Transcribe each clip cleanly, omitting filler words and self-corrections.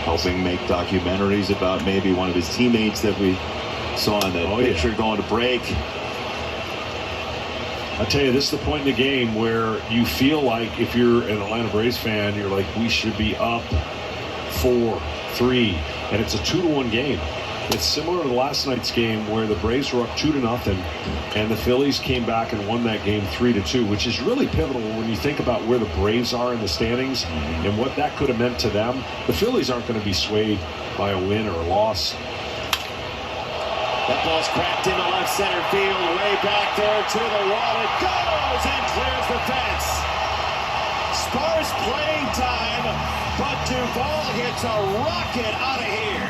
helping make documentaries about maybe one of his teammates that we saw in that picture going to break. I tell you, this is the point in the game where you feel like, if you're an Atlanta Braves fan, you're like, we should be up 4-3, and it's a 2-1 game. It's similar to last night's game where the Braves were up 2-0, and the Phillies came back and won that game 3-2, which is really pivotal when you think about where the Braves are in the standings and what that could have meant to them. The Phillies aren't going to be swayed by a win or a loss. That ball's cracked into left center field, way back there to the wall. It goes and clears the fence. Sparse playing time, but Duvall hits a rocket out of here.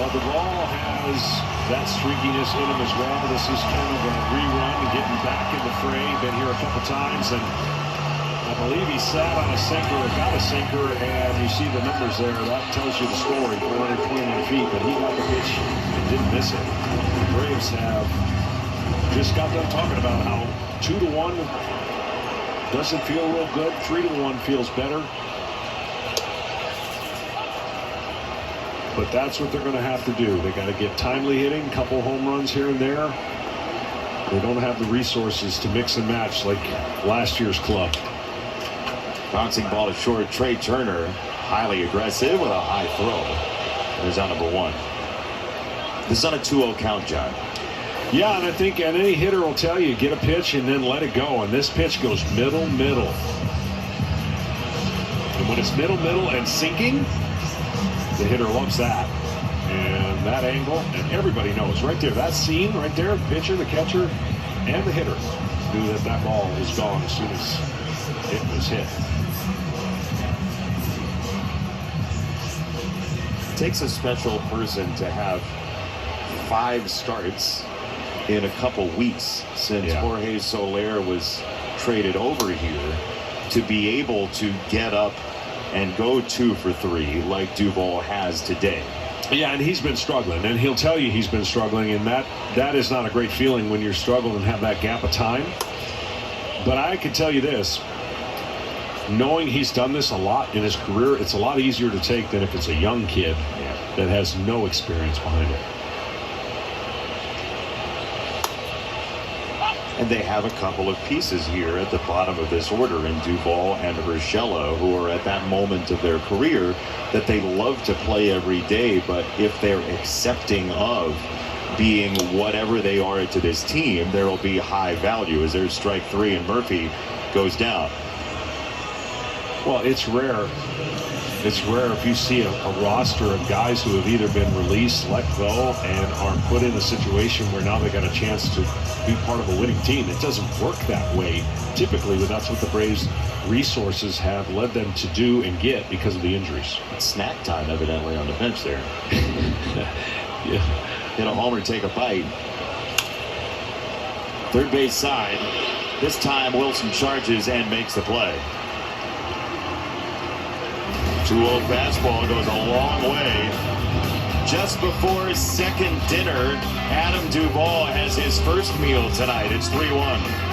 Well, Duvall has that streakiness in him as well. This is kind of a rerun and getting back in the fray. Been here a couple times, and I believe he sat on a sinker or got a sinker, and you see the numbers there. That tells you the story, 421 feet, but he got the pitch and didn't miss it. The Braves have just got done talking about how 2-1 doesn't feel real good. 3-1 feels better. But that's what they're going to have to do. They got to get timely hitting, a couple home runs here and there. They don't have the resources to mix and match like last year's club. Bouncing ball to short. Trey Turner, highly aggressive with a high throw. There's on number 1. This is on a 2-0 count, John. Yeah, and I think any hitter will tell you, get a pitch and then let it go. And this pitch goes middle. And when it's middle and sinking, the hitter loves that. And that angle, and everybody knows right there, that scene right there, the pitcher, the catcher, and the hitter knew that that ball was gone as soon as it was hit. It takes a special person to have 5 starts in a couple weeks since Jorge Soler was traded over here to be able to get up and go 2 for 3 like Duvall has today. Yeah, and he's been struggling, and he'll tell you he's been struggling, and that is not a great feeling when you're struggling and have that gap of time. But I can tell you this, knowing he's done this a lot in his career, it's a lot easier to take than if it's a young kid that has no experience behind it. And they have a couple of pieces here at the bottom of this order in Duvall and Urshela, who are at that moment of their career that they love to play every day, but if they're accepting of being whatever they are to this team, there will be high value as there's strike 3 and Murphy goes down. Well, it's rare. It's rare if you see a roster of guys who have either been released, let go, and are put in a situation where now they got a chance to be part of a winning team. It doesn't work that way typically, but that's what the Braves' resources have led them to do and get because of the injuries. It's snack time evidently on the bench there. Yeah. Hit a homer, take a bite. Third base side. This time Wilson charges and makes the play. 2-0 fastball goes a long way. Just before his second dinner, Adam Duvall has his first meal tonight. It's 3-1.